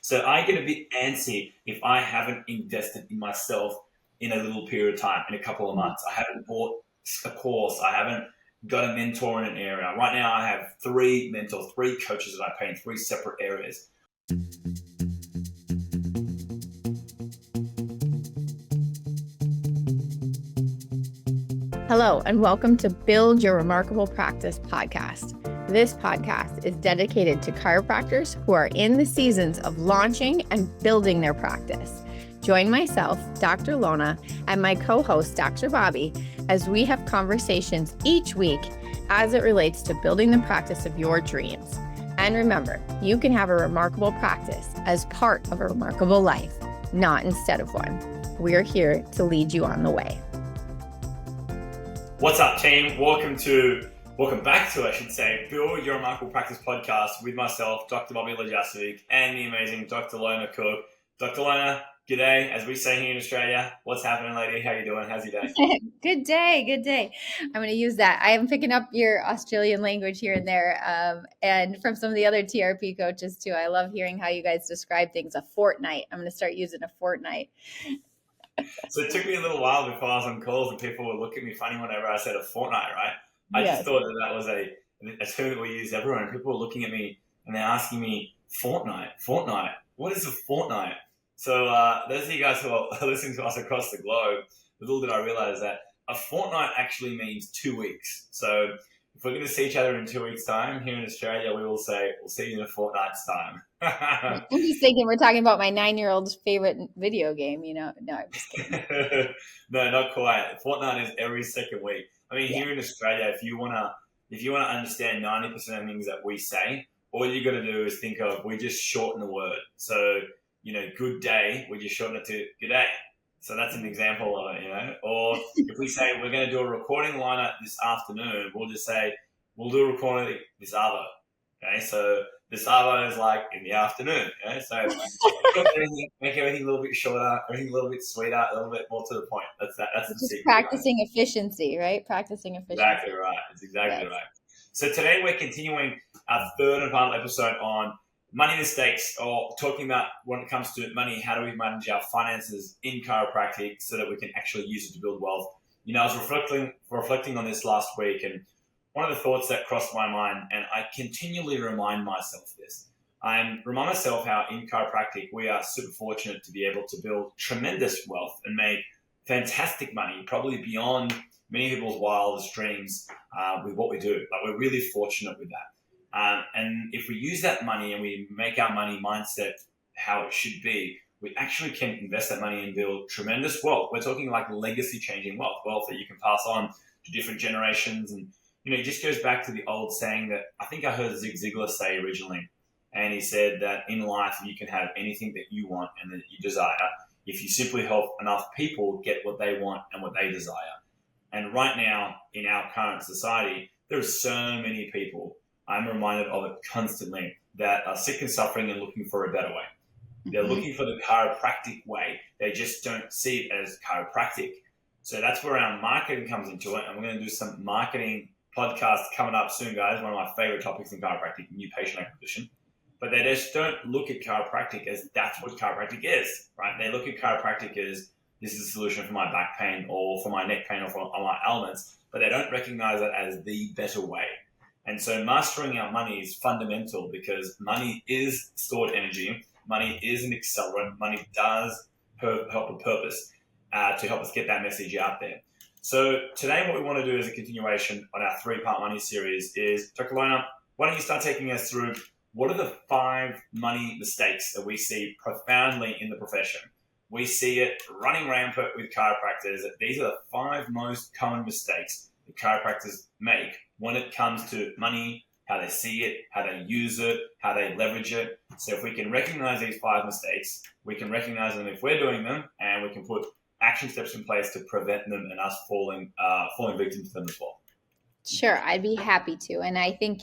So I get a bit antsy if I haven't invested in myself in a little period of time, in a couple of months. I haven't bought a course. I haven't got a mentor in an area. Right now I have 3 mentors, 3 coaches that I pay in 3 separate areas. Hello, and welcome to Build Your Remarkable Practice podcast. This podcast is dedicated to chiropractors who are in the seasons of launching and building their practice. Join myself, Dr. Lona, and my co-host, Dr. Bobby, as we have conversations each week as it relates to building the practice of your dreams. And remember, you can have a remarkable practice as part of a remarkable life, not instead of one. We're here to lead you on the way. What's up, team? Welcome back to, I should say, Build Your Remarkable Practice podcast with myself, Dr. Bobby Lajasovic, and the amazing Dr. Lona Cook. Dr. Lona, g'day, as we say here in Australia. What's happening, lady? How you doing? How's your day? Good day. I'm going to use that. I am picking up your Australian language here and there, and from some of the other TRP coaches too. I love hearing how you guys describe things. A fortnight. I'm going to start using a fortnight. So it took me a little while before I was on calls and people would look at me funny whenever I said a fortnight, right? I just thought that was a term that we use everywhere, and people were looking at me and they're asking me, fortnight, what is a fortnight? So those of you guys who are listening to us across the globe, little did I realize that a fortnight actually means 2 weeks. So if we're going to see each other in 2 weeks' time here in Australia, we will say, we'll see you in a fortnight's time. I'm just thinking we're talking about my 9-year-old's favorite video game, No, I'm just kidding. No, not quite. Fortnight is every second week. I mean, here in Australia, if you wanna understand 90% of things that we say, all you got to do is think of, we just shorten the word. So, good day, we just shorten it to good day. So that's an example of it, Or if we say we're going to do a recording lineup this afternoon, we'll just say we'll do a recording this arvo. Okay, so this arvo is like in the afternoon. Okay, so make everything a little bit shorter, everything a little bit sweeter, a little bit more to the point. That's the just secret. practicing efficiency, right? Practicing efficiency. Exactly right. It's exactly right. So today we're continuing our third and final episode on money mistakes, or talking about when it comes to money, how do we manage our finances in chiropractic so that we can actually use it to build wealth. I was reflecting on this last week, and one of the thoughts that crossed my mind, and I continually remind myself this, I remind myself how in chiropractic we are super fortunate to be able to build tremendous wealth and make fantastic money, probably beyond many people's wildest dreams with what we do. Like, we're really fortunate with that. And if we use that money and we make our money mindset how it should be, we actually can invest that money and build tremendous wealth. We're talking like legacy changing wealth that you can pass on to different generations. And, it just goes back to the old saying that I think I heard Zig Ziglar say originally. And he said that in life, you can have anything that you want and that you desire if you simply help enough people get what they want and what they desire. And right now in our current society, there are so many people, I'm reminded of it constantly, that are sick and suffering and looking for a better way. They're looking for the chiropractic way. They just don't see it as chiropractic. So that's where our marketing comes into it. And we're going to do some marketing podcasts coming up soon, guys. One of my favorite topics in chiropractic, new patient acquisition. But they just don't look at chiropractic as that's what chiropractic is, right? They look at chiropractic as this is a solution for my back pain or for my neck pain or for my ailments, but they don't recognize it as the better way. And so mastering our money is fundamental, because money is stored energy. Money is an accelerant. Money does help a purpose to help us get that message out there. So today what we want to do as a continuation on our 3-part money series is, Dr. Lona, why don't you start taking us through what are the 5 money mistakes that we see profoundly in the profession? We see it running rampant with chiropractors. These are the 5 most common mistakes that chiropractors make when it comes to money, how they see it, how they use it, how they leverage it. So if we can recognize these 5 mistakes, we can recognize them if we're doing them, and we can put action steps in place to prevent them and us falling victim to them as well. Sure, I'd be happy to. And I think,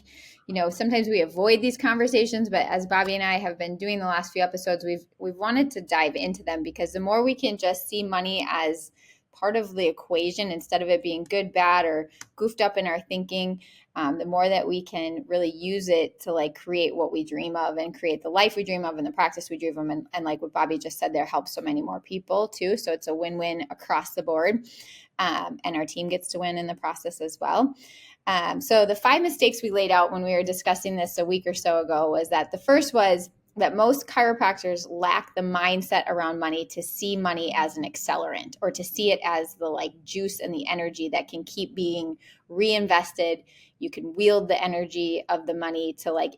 sometimes we avoid these conversations, but as Bobby and I have been doing the last few episodes, we've wanted to dive into them, because the more we can just see money as part of the equation, instead of it being good, bad, or goofed up in our thinking, the more that we can really use it to like create what we dream of and create the life we dream of and the practice we dream of. And like what Bobby just said there, helps so many more people too. So it's a win-win across the board. And our team gets to win in the process as well. So the 5 mistakes we laid out when we were discussing this a week or so ago was that the first was that most chiropractors lack the mindset around money to see money as an accelerant, or to see it as the like juice and the energy that can keep being reinvested. You can wield the energy of the money to like,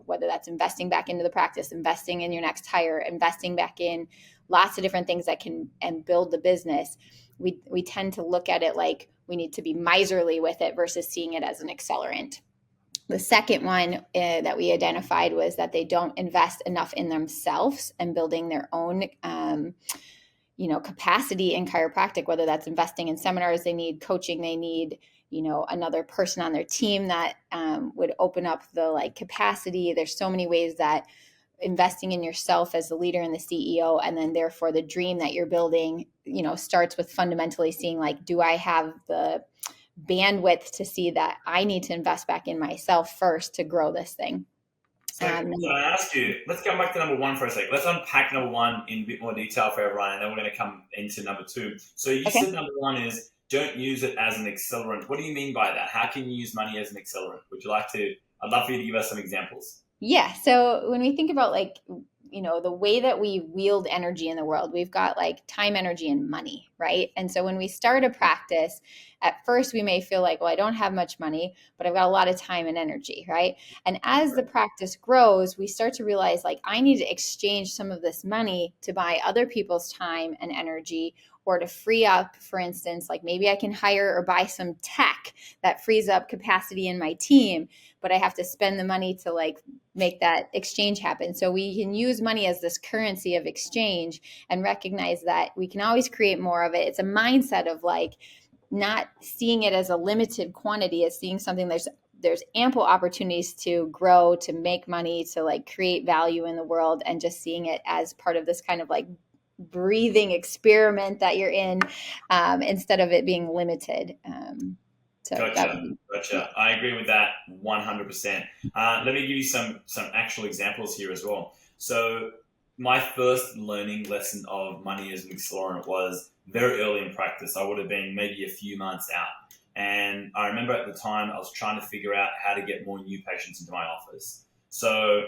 whether that's investing back into the practice, investing in your next hire, investing back in lots of different things that can and build the business. We tend to look at it like we need to be miserly with it versus seeing it as an accelerant. The second one that we identified was that they don't invest enough in themselves and building their own, capacity in chiropractic, whether that's investing in seminars they need, coaching they need, another person on their team that would open up the like capacity. There's so many ways that investing in yourself as the leader and the CEO, and then therefore the dream that you're building, starts with fundamentally seeing like, do I have the bandwidth to see that I need to invest back in myself first to grow this thing. So I ask you, let's go back to number 1 for a sec. Let's unpack number 1 in a bit more detail for everyone, and then we're going to come into number 2. So you said number 1 is don't use it as an accelerant. What do you mean by that? How can you use money as an accelerant? I'd love for you to give us some examples. Yeah. So when we think about like, the way that we wield energy in the world, we've got like time, energy, and money, right? And so when we start a practice, at first we may feel like, well, I don't have much money, but I've got a lot of time and energy, right? And as the practice grows, we start to realize like, I need to exchange some of this money to buy other people's time and energy, or to free up, for instance, like maybe I can hire or buy some tech that frees up capacity in my team, but I have to spend the money to like make that exchange happen. So we can use money as this currency of exchange and recognize that we can always create more of it. It's a mindset of like not seeing it as a limited quantity, as seeing something there's ample opportunities to grow, to make money, to like create value in the world, and just seeing it as part of this kind of like breathing experiment that you're in, instead of it being limited. Gotcha. I agree with that 100%. Let me give you some actual examples here as well. So my first learning lesson of money as an accelerant was very early in practice. I would have been maybe a few months out. And I remember at the time I was trying to figure out how to get more new patients into my office. So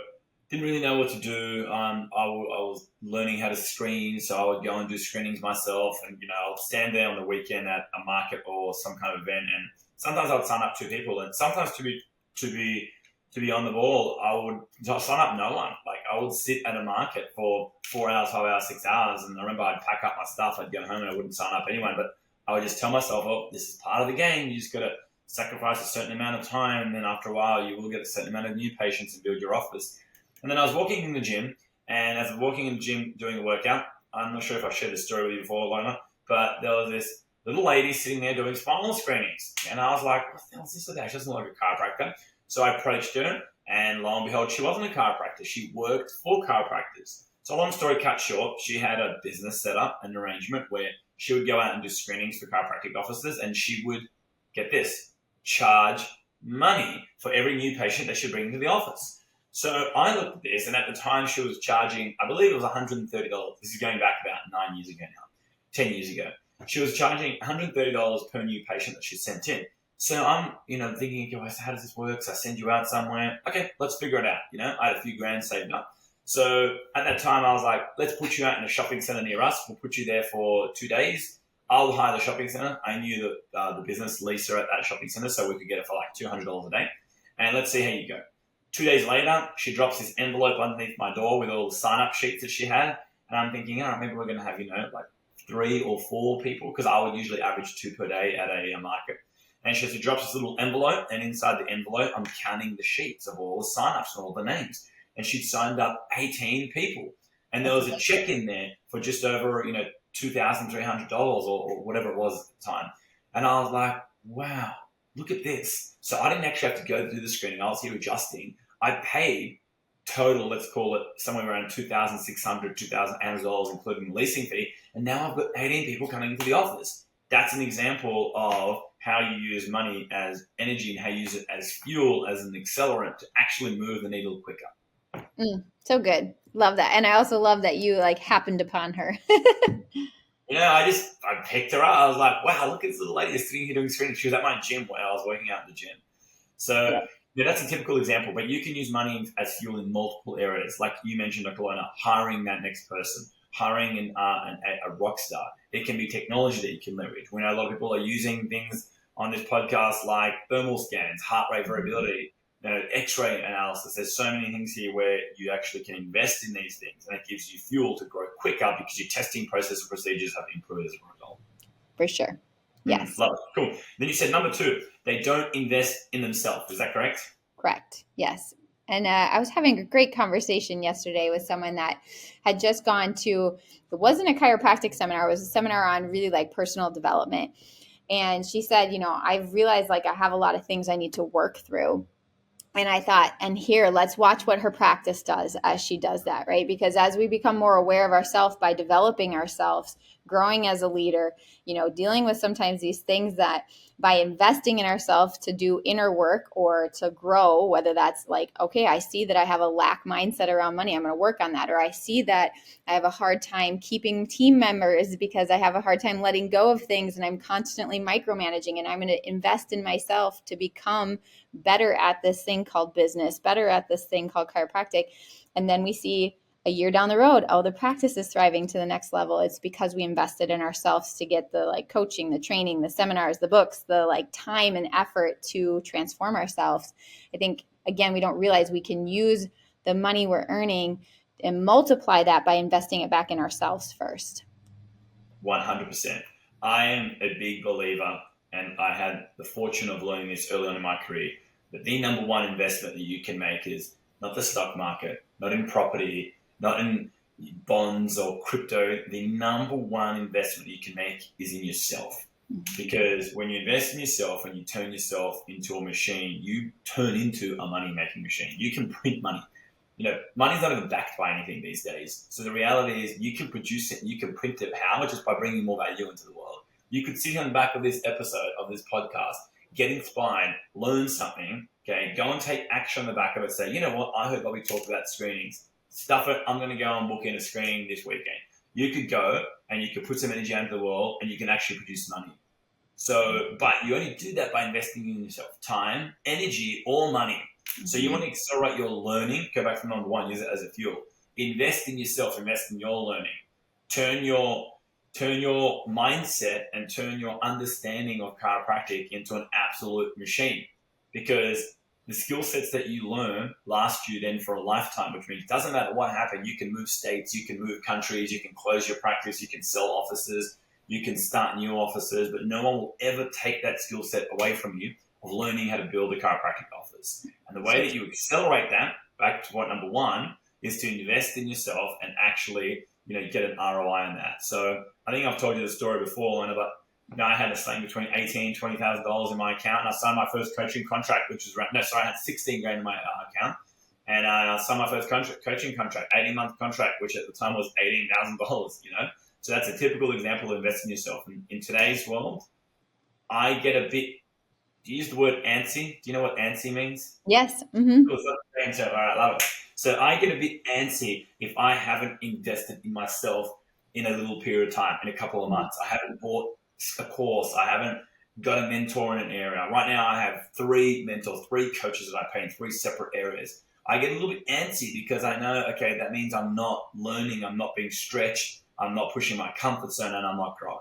didn't really know what to do. I was learning how to screen, so I would go and do screenings myself, and I'll stand there on the weekend at a market or some kind of event, and sometimes I would sign up 2 people, and sometimes to be on the ball, I would sign up no one. Like I would sit at a market for 4 hours, 5 hours, 6 hours, and I remember I'd pack up my stuff, I'd go home, and I wouldn't sign up anyway. But I would just tell myself, oh, this is part of the game. You just got to sacrifice a certain amount of time, and then after a while, you will get a certain amount of new patients and build your office. And then I was walking in the gym, and as I'm walking in the gym doing a workout, I'm not sure if I've shared this story with you before, Lona, but there was this little lady sitting there doing spinal screenings. And I was like, what the hell is this today? She doesn't look like a chiropractor. So I approached her, and lo and behold, she wasn't a chiropractor. She worked for chiropractors. So long story cut short, she had a business set up, an arrangement where she would go out and do screenings for chiropractic offices, and she would, get this, charge money for every new patient that she bring into the office. So I looked at this, and at the time she was charging, I believe it was $130. This is going back about 9 years ago now, 10 years ago. She was charging $130 per new patient that she sent in. So I'm, thinking, okay, how does this work? So I send you out somewhere. Okay, let's figure it out. I had a few grand saved up. So at that time I was like, let's put you out in a shopping center near us. We'll put you there for 2 days. I'll hire the shopping center. I knew the business leaser at that shopping center, so we could get it for like $200 a day. And let's see how you go. 2 days later, she drops this envelope underneath my door with all the sign-up sheets that she had. And I'm thinking, all right, maybe we're going to have, like 3 or 4 people, because I would usually average 2 per day at a market. And she drops this little envelope, and inside the envelope, I'm counting the sheets of all the sign-ups and all the names. And she'd signed up 18 people. And there was a check in there for just over, $2,300 or whatever it was at the time. And I was like, wow, look at this. So I didn't actually have to go through the screening. I was here adjusting. I paid total, let's call it somewhere around $2,600, $2,800, including the leasing fee. And now I've got 18 people coming into the office. that's an example of how you use money as energy and how you use it as fuel, as an accelerant to actually move the needle quicker. So good. Love that. And I also love that you like happened upon her. I picked her up. I was like, wow, look at this little lady sitting here doing screening. She was at my gym while I was working out in the gym. So that's a typical example, but you can use money as fuel in multiple areas. Like you mentioned, Dr. Lona, hiring that next person, hiring a rock star. It can be technology that you can leverage. We know a lot of people are using things on this podcast like thermal scans, heart rate variability, X-ray analysis. There's so many things here where you actually can invest in these things, and it gives you fuel to grow quicker because your testing process and procedures have improved as a result. For sure. Yes. Love it. Cool. Then you said number 2, they don't invest in themselves. Is that correct? Correct. Yes. And I was having a great conversation yesterday with someone that had just gone to, it wasn't a chiropractic seminar, it was a seminar on really like personal development. And she said, I've realized like I have a lot of things I need to work through. And I thought, and here, let's watch what her practice does as she does that, right? Because as we become more aware of ourselves by developing ourselves, growing as a leader, dealing with sometimes these things that by investing in ourselves to do inner work or to grow, whether that's like, okay, I see that I have a lack mindset around money, I'm going to work on that. Or I see that I have a hard time keeping team members because I have a hard time letting go of things and I'm constantly micromanaging, and I'm going to invest in myself to become better at this thing called business, better at this thing called chiropractic. And then we see a year down the road, the practice is thriving to the next level. It's because we invested in ourselves to get the like coaching, the training, the seminars, the books, the like time and effort to transform ourselves. I think, again, we don't realize we can use the money we're earning and multiply that by investing it back in ourselves first. 100%. I am a big believer, and I had the fortune of learning this early on in my career, that the number one investment that you can make is not the stock market, not in property, not in bonds or crypto. The number one investment you can make is in yourself. Because when you invest in yourself and you turn yourself into a machine, you turn into a money-making machine. You can print money. Money's not even backed by anything these days. So the reality is you can produce it and you can print it. How? Just by bringing more value into the world. You could sit on the back of this episode of this podcast, get inspired, learn something, okay, go and take action on the back of it. Say, you know what, I heard Bobby talk about screenings. Stuff it, I'm going to go and book in a screening this weekend. You could go and you could put some energy out into the world and you can actually produce money. So, but you only do that by investing in yourself, time, energy, or money. So you want to accelerate your learning, go back from number 1, use it as a fuel. Invest in yourself, invest in your learning. Turn your mindset and turn your understanding of chiropractic into an absolute machine, because the skill sets that you learn last you then for a lifetime, which means it doesn't matter what happened. You can move states, you can move countries, you can close your practice, you can sell offices, you can start new offices, but no one will ever take that skill set away from you of learning how to build a chiropractic office. And the way that you accelerate that, back to point number 1, is to invest in yourself and actually, get an ROI on that. So I think I've told you the story before, and about I had a thing between $18,000 and $20,000 in my account, and I signed my first coaching contract, which was I had $16,000 in my account, and I signed my first coaching contract, 18-month contract, which at the time was $18,000. So that's a typical example of investing in yourself. And in today's world, I get a bit. Do you use the word antsy? Do you know what antsy means? Yes. Mm-hmm. Cool. So, all right, love it. So I get a bit antsy if I haven't invested in myself in a little period of time, in a couple of months. I haven't bought a course. I haven't got a mentor in an area. Right now I have 3 mentors, 3 coaches that I pay in 3 separate areas. I get a little bit antsy because I know, okay, that means I'm not learning, I'm not being stretched, I'm not pushing my comfort zone, and I'm not growing.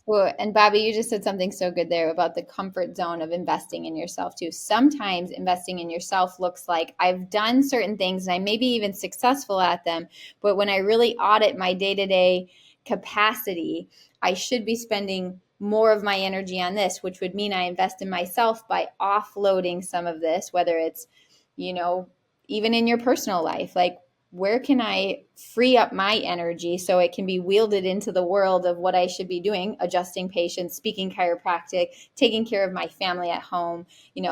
Well, and Bobby, you just said something so good there about the comfort zone of investing in yourself too. Sometimes investing in yourself looks like I've done certain things and I may be even successful at them, but when I really audit my day-to-day capacity, I should be spending more of my energy on this, which would mean I invest in myself by offloading some of this, whether it's, even in your personal life, like where can I free up my energy so it can be wielded into the world of what I should be doing, adjusting patients, speaking chiropractic, taking care of my family at home,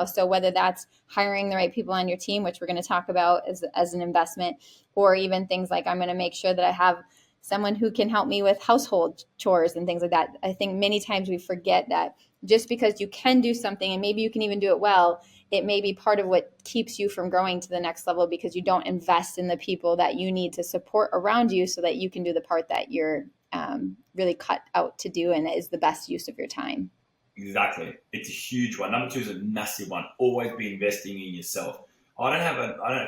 so whether that's hiring the right people on your team, which we're going to talk about as an investment, or even things like I'm going to make sure that I have someone who can help me with household chores and things like that. I think many times we forget that just because you can do something and maybe you can even do it well, it may be part of what keeps you from growing to the next level because you don't invest in the people that you need to support around you so that you can do the part that you're really cut out to do and is the best use of your time. Exactly. It's a huge one. Number two is a massive one. Always be investing in yourself. I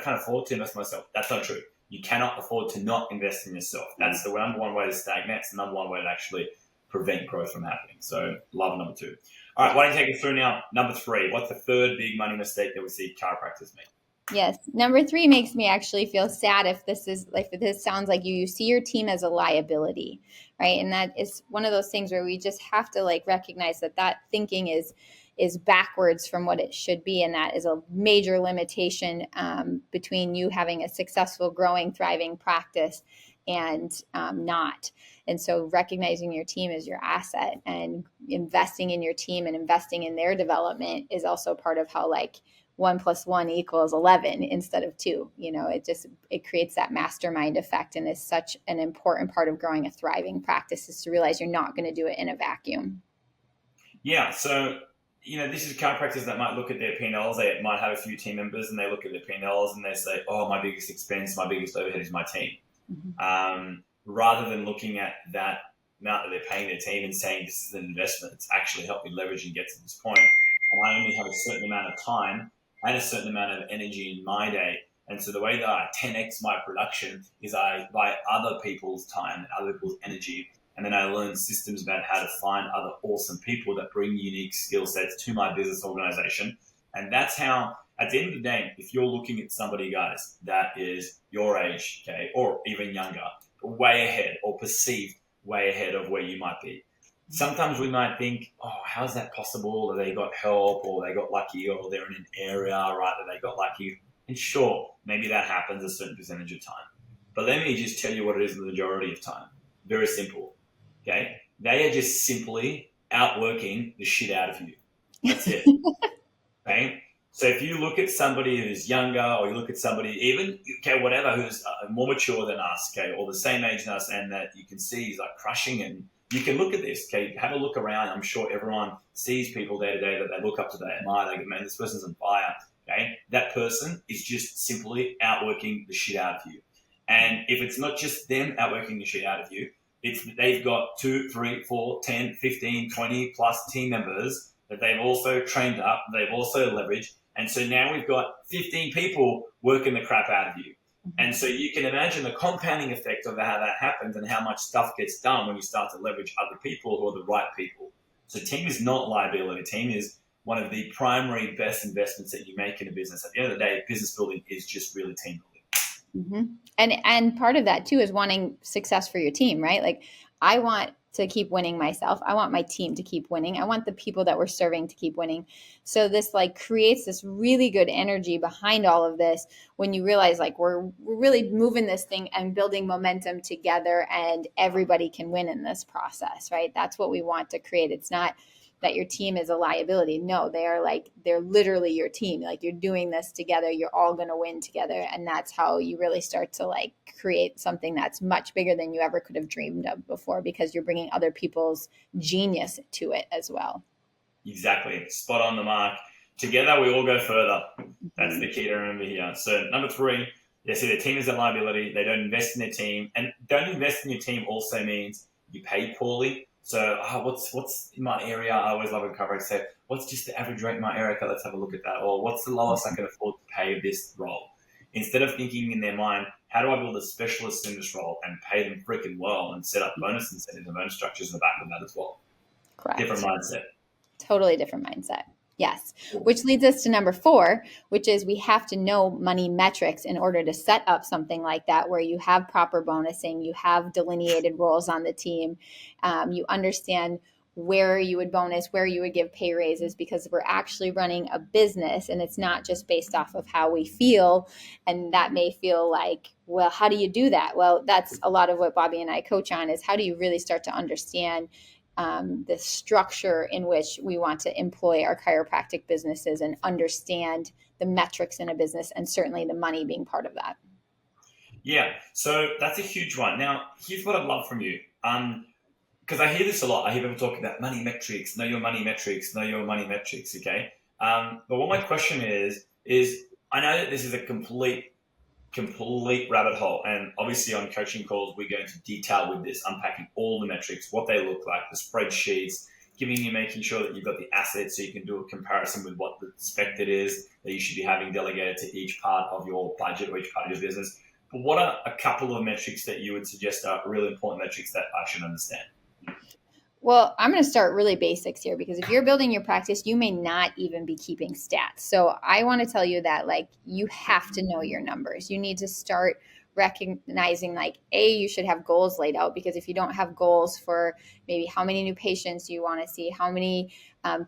can't afford to invest in myself. That's not true. You cannot afford to not invest in yourself. That's the number one way to stagnate. It's the number one way to actually prevent growth from happening. So love number two. All right, why don't you take us through now? Number three, what's the third big money mistake that we see chiropractors make? Yes. Number three makes me actually feel sad if this sounds like you see your team as a liability, right? And that is one of those things where we just have to recognize that thinking is backwards from what it should be. And that is a major limitation between you having a successful, growing, thriving practice and not. And so recognizing your team as your asset and investing in your team and investing in their development is also part of how 1 + 1 = 11 instead of 2. It creates that mastermind effect and is such an important part of growing a thriving practice is to realize you're not going to do it in a vacuum. Yeah. So, this is chiropractors that might look at their P&Ls. They might have a few team members and they look at their P&Ls and they say, oh, my biggest expense, my biggest overhead is my team. Mm-hmm. Rather than looking at that amount that they're paying their team and saying this is an investment, it's actually helped me leverage and get to this point. And I only have a certain amount of time and a certain amount of energy in my day. And so the way that I 10x my production is I buy other people's time, other people's energy, and then I learn systems about how to find other awesome people that bring unique skill sets to my business organization. And that's how, at the end of the day, if you're looking at somebody, guys, that is your age, okay, or even younger, way ahead or perceived way ahead of where you might be. Sometimes we might think, oh, how's that possible? That they got help or they got lucky or they're in an area, right, that they got lucky. And sure, maybe that happens a certain percentage of time. But let me just tell you what it is the majority of time. Very simple, okay? They are just simply outworking the shit out of you. That's it, okay? So if you look at somebody who's younger or you look at somebody even, okay, whatever, who's more mature than us, okay, or the same age as us and that you can see he's crushing and you can look at this, okay, have a look around. I'm sure everyone sees people day to day that they look up to, they admire, they go, man, this person's on fire, okay? That person is just simply outworking the shit out of you. And if it's not just them outworking the shit out of you, it's that they've got 2, 3, 4, 10, 15, 20 plus team members that they've also trained up, they've also leveraged. And so now we've got 15 people working the crap out of you. And so you can imagine the compounding effect of how that happens and how much stuff gets done when you start to leverage other people who are the right people. So team is not liability. Team is one of the primary best investments that you make in a business. At the end of the day, business building is just really team building. Mm-hmm. And part of that too is wanting success for your team, right? I want to keep winning myself. I want my team to keep winning. I want the people that we're serving to keep winning. So this creates this really good energy behind all of this when you realize we're really moving this thing and building momentum together and everybody can win in this process, right? That's what we want to create. It's not that your team is a liability. No, they're literally your team. You're doing this together. You're all going to win together. And that's how you really start to create something that's much bigger than you ever could have dreamed of before because you're bringing other people's genius to it as well. Exactly. Spot on the mark. Together, we all go further. That's the key to remember here. So number 3, they see their team is a liability. They don't invest in their team. And don't invest in your team also means you pay poorly. So what's in my area? I always love a cover. Say, what's just the average rate in my area? Okay, let's have a look at that. Or what's the lowest I can afford to pay this role? Instead of thinking in their mind, how do I build a specialist in this role and pay them freaking well and set up bonus incentives and bonus structures in the back of that as well? Correct. Different mindset. Totally different mindset. Yes. Which leads us to number 4, which is we have to know money metrics in order to set up something like that, where you have proper bonusing, you have delineated roles on the team, you understand where you would bonus, where you would give pay raises, because we're actually running a business and it's not just based off of how we feel. And that may feel well, how do you do that? Well, that's a lot of what Bobby and I coach on is how do you really start to understand the structure in which we want to employ our chiropractic businesses and understand the metrics in a business and certainly the money being part of that. Yeah, so that's a huge one. Now, here's what I'd love from you. Because I hear this a lot. I hear people talking about money metrics, know your money metrics, know your money metrics. Okay. But what my question is I know that this is a complete rabbit hole. And obviously on coaching calls, we go into detail with this, unpacking all the metrics, what they look like, the spreadsheets, making sure that you've got the assets so you can do a comparison with what the expected is that you should be having delegated to each part of your budget or each part of your business. But what are a couple of metrics that you would suggest are really important metrics that I should understand? Well, I'm going to start really basics here because if you're building your practice, you may not even be keeping stats. So I want to tell you that you have to know your numbers. You need to start recognizing you should have goals laid out, because if you don't have goals for maybe how many new patients you want to see, how many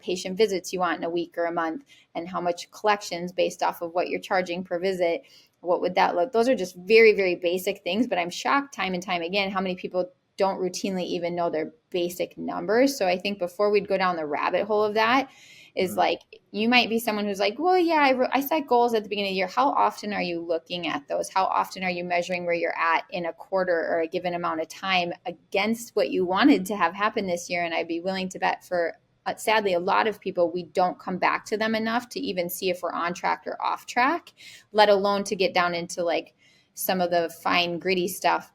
patient visits you want in a week or a month, and how much collections based off of what you're charging per visit, what would that look? Those are just very, very basic things, but I'm shocked time and time again how many people don't routinely even know their basic numbers. So I think before we'd go down the rabbit hole of that is you might be someone who's like, well, yeah, I set goals at the beginning of the year. How often are you looking at those? How often are you measuring where you're at in a quarter or a given amount of time against what you wanted to have happen this year? And I'd be willing to bet for sadly, a lot of people, we don't come back to them enough to even see if we're on track or off track, let alone to get down into some of the fine gritty stuff.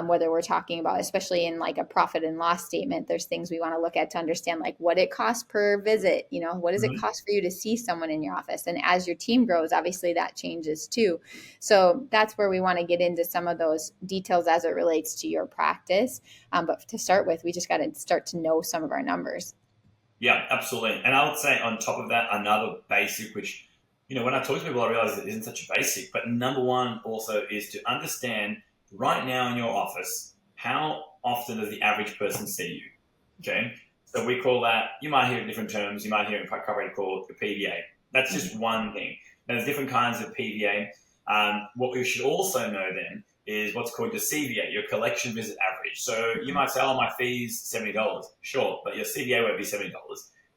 Whether we're talking about, especially in a profit and loss statement, there's things we want to look at to understand what it costs per visit. What does it cost for you to see someone in your office? And as your team grows, obviously that changes too. So that's where we want to get into some of those details as it relates to your practice. But to start with, we just got to start to know some of our numbers. Yeah, absolutely. And I would say on top of that, another basic, which, when I talk to people, I realize it isn't such a basic, but number one also is to understand right now in your office, how often does the average person see you? Okay. So we call that, you might hear different terms, you might hear in chiropractic called the PVA. That's just one thing. There's different kinds of PVA. What we should also know then is what's called your CVA, your collection visit average. So you might say, oh, my fee's $70. Sure, but your CVA won't be $70.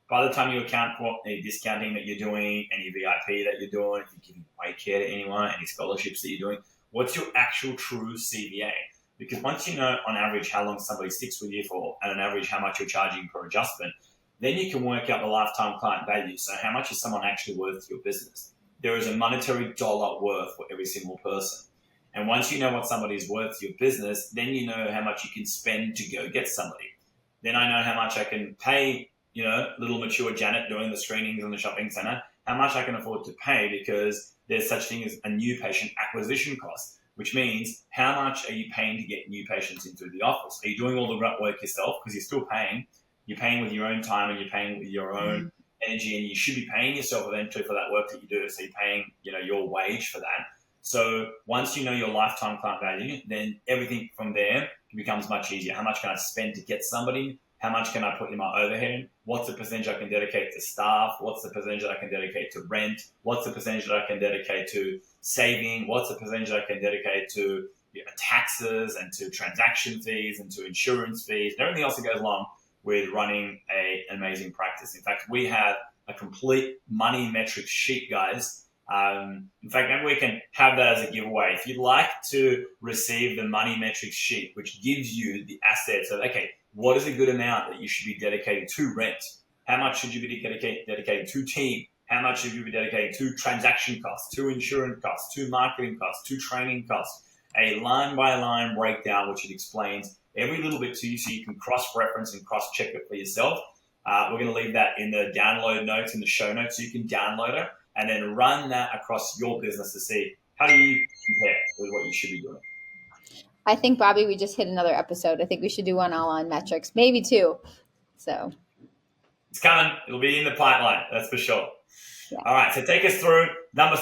By the time you account for any discounting that you're doing, any VIP that you're doing, if you're giving away care to anyone, any scholarships that you're doing, what's your actual true CVA? Because once you know on average how long somebody sticks with you for, and on average how much you're charging per adjustment, then you can work out the lifetime client value. So how much is someone actually worth to your business? There is a monetary dollar worth for every single person. And once you know what somebody's worth to your business, then you know how much you can spend to go get somebody. Then I know how much I can pay, little mature Janet doing the screenings in the shopping center, how much I can afford to pay, because there's such thing as a new patient acquisition cost, which means how much are you paying to get new patients into the office? Are you doing all the grunt work yourself? Because you're still paying. You're paying with your own time and you're paying with your own energy, and you should be paying yourself eventually for that work that you do. So you're paying, your wage for that. So once you know your lifetime client value, then everything from there becomes much easier. How much can I spend to get somebody? How much can I put in my overhead? What's the percentage I can dedicate to staff? What's the percentage that I can dedicate to rent? What's the percentage that I can dedicate to saving? What's the percentage that I can dedicate to taxes and to transaction fees and to insurance fees and everything else that goes along with running an amazing practice? In fact, we have a complete money metrics sheet, guys. In fact, maybe we can have that as a giveaway. If you'd like to receive the money metrics sheet, which gives you the assets of, okay, what is a good amount that you should be dedicating to rent? How much should you be dedicating to team? How much should you be dedicating to transaction costs, to insurance costs, to marketing costs, to training costs? A line-by-line breakdown, which it explains every little bit to you so you can cross-reference and cross-check it for yourself. We're going to leave that in the download notes, in the show notes, so you can download it and then run that across your business to see how do you compare with what you should be doing. I think, Bobby, we just hit another episode. I think we should do one all on metrics, maybe two. So it's coming. It'll be in the pipeline. That's for sure. Yeah. All right. So take us through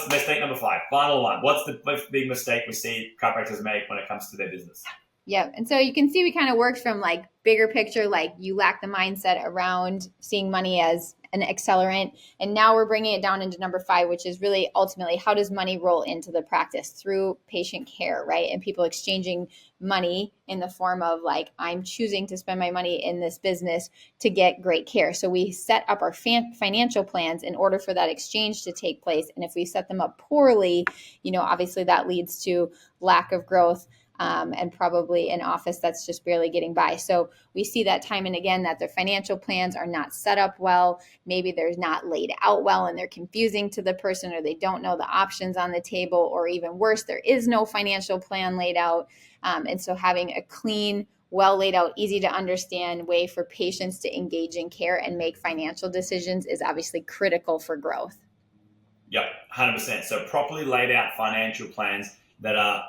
mistake number 5. Final one. What's the big mistake we see chiropractors make when it comes to their business? Yeah. And so you can see we kind of worked from bigger picture, you lack the mindset around seeing money as an accelerant. And now we're bringing it down into number 5, which is really ultimately, how does money roll into the practice? Through patient care, right? And people exchanging money in the form of like, I'm choosing to spend my money in this business to get great care. So we set up our financial plans in order for that exchange to take place. And if we set them up poorly, obviously that leads to lack of growth, and probably an office that's just barely getting by. So we see that time and again, that their financial plans are not set up well. Maybe they're not laid out well and they're confusing to the person, or they don't know the options on the table, or even worse, there is no financial plan laid out. And so having a clean, well laid out, easy to understand way for patients to engage in care and make financial decisions is obviously critical for growth. Yep, 100%. So properly laid out financial plans that are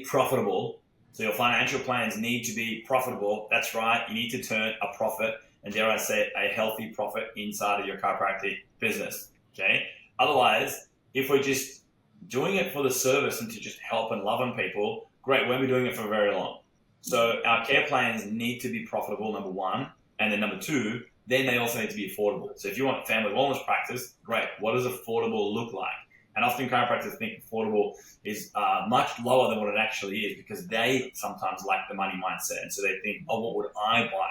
profitable. So your financial plans need to be profitable. That's right. You need to turn a profit, and dare I say, a healthy profit inside of your chiropractic business. Okay. Otherwise, if we're just doing it for the service and to just help and love on people, great. We won't be doing it for very long. So our care plans need to be profitable, number 1. And then number 2, then they also need to be affordable. So if you want family wellness practice, great. What does affordable look like? And often chiropractors think affordable is much lower than what it actually is, because they sometimes lack the money mindset. And so they think, oh, what would I buy?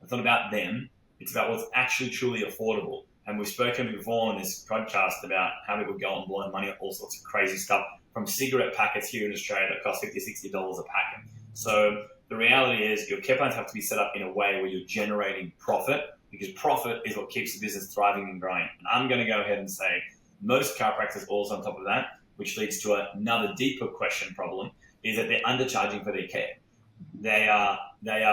It's not about them. It's about what's actually truly affordable. And we've spoken before on this podcast about how people go and blow money on all sorts of crazy stuff, from cigarette packets here in Australia that cost $50, $60 a packet. So the reality is your care plans have to be set up in a way where you're generating profit, because profit is what keeps the business thriving and growing. And I'm going to go ahead and say most chiropractors also on top of that, which leads to another deeper problem, is that they're undercharging for their care. They are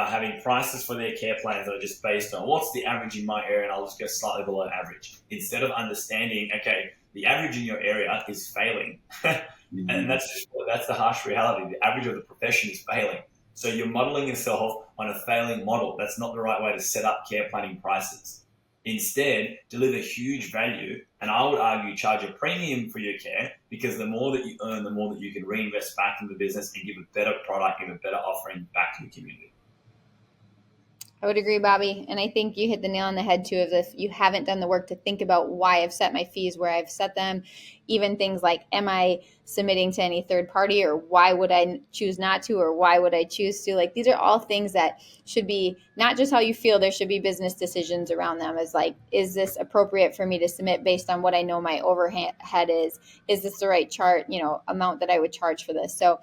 having prices for their care plans that are just based on what's the average in my area, and I'll just go slightly below average, instead of understanding, okay, the average in your area is failing. And that's the harsh reality. The average of the profession is failing. So you're modeling yourself on a failing model. That's not the right way to set up care planning prices. Instead, deliver huge value, and I would argue charge a premium for your care, because the more that you earn, the more that you can reinvest back in the business and give a better product, give a better offering back to the community. I would agree, Bobby. And I think you hit the nail on the head too, of if you haven't done the work to think about why I've set my fees where I've set them, even things like, am I submitting to any third party, or why would I choose not to, or why would I choose to? Like, these are all things that should be not just how you feel, there should be business decisions around them, as like, is this appropriate for me to submit based on what I know my overhead is? Is this the right amount that I would charge for this? So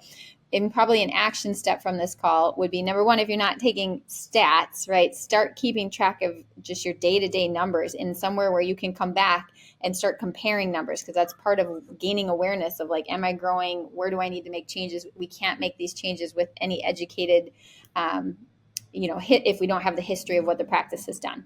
and probably an action step from this call would be, number 1, if you're not taking stats, right, start keeping track of just your day-to-day numbers in somewhere where you can come back and start comparing numbers, because that's part of gaining awareness of like, am I growing? Where do I need to make changes? We can't make these changes with any educated, hit if we don't have the history of what the practice has done.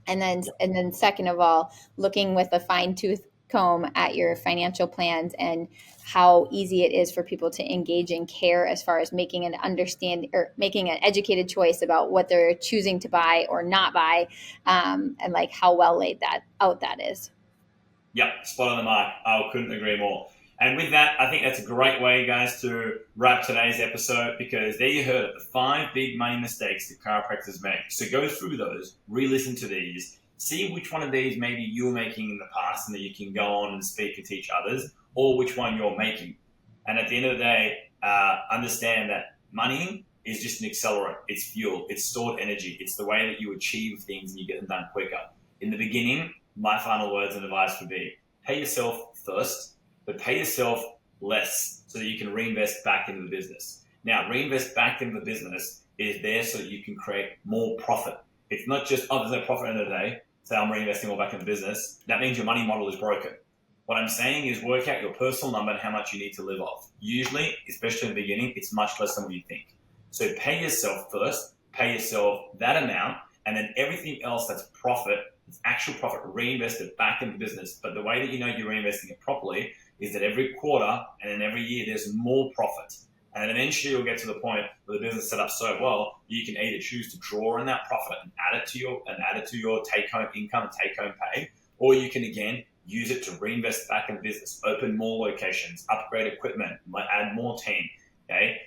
And then second of all, looking with a fine-tooth comb at your financial plans and how easy it is for people to engage in care, as far as making an educated choice about what they're choosing to buy or not buy, and like how well laid that is. Yep, spot on the mark. I couldn't agree more. And with that, I think that's a great way, guys, to wrap today's episode, because there you heard it, the 5 big money mistakes that chiropractors make. So go through those, re-listen to these, see which one of these maybe you were making in the past and that you can go on and speak and teach others, or which one you're making. And at the end of the day, understand that money is just an accelerant. It's fuel. It's stored energy. It's the way that you achieve things and you get them done quicker. In the beginning, my final words and advice would be, pay yourself first, but pay yourself less so that you can reinvest back into the business. Now, reinvest back into the business is there so that you can create more profit. It's not just, there's no profit in the day, so I'm reinvesting all back in the business. That means your money model is broken. What I'm saying is work out your personal number and how much you need to live off. Usually, especially in the beginning, it's much less than what you think. So pay yourself first, pay yourself that amount, and then everything else that's profit, it's actual profit, reinvest it back in the business. But the way that you know you're reinvesting it properly is that every quarter and then every year there's more profit. And then eventually you'll get to the point where the business is set up so well, you can either choose to draw on that profit and add it to your take-home income and take-home pay, or you can again use it to reinvest back in the business, open more locations, upgrade equipment, add more team. Okay,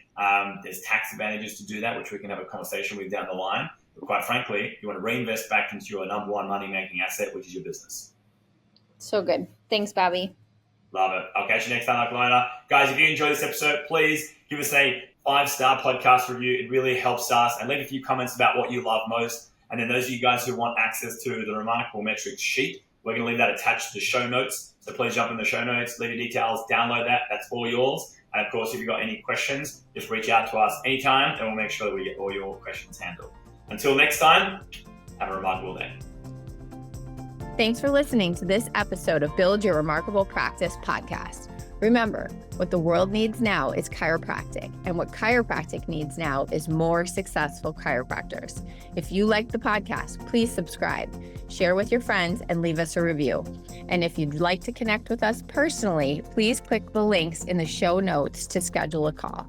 there's tax advantages to do that, which we can have a conversation with down the line. but quite frankly, you want to reinvest back into your number one money-making asset, which is your business. So good. Thanks, Bobby. Love it. I'll catch you next time, Lona. Guys, if you enjoyed this episode, please give us a 5-star podcast review. It really helps us. And leave a few comments about what you love most. And then those of you guys who want access to the Remarkable Metrics sheet, we're going to leave that attached to the show notes. So please jump in the show notes, leave your details, download that. That's all yours. And of course, if you've got any questions, just reach out to us anytime and we'll make sure that we get all your questions handled. Until next time, have a remarkable day. Thanks for listening to this episode of Build Your Remarkable Practice podcast. Remember, what the world needs now is chiropractic, and what chiropractic needs now is more successful chiropractors. If you like the podcast, please subscribe, share with your friends, and leave us a review. And if you'd like to connect with us personally, please click the links in the show notes to schedule a call.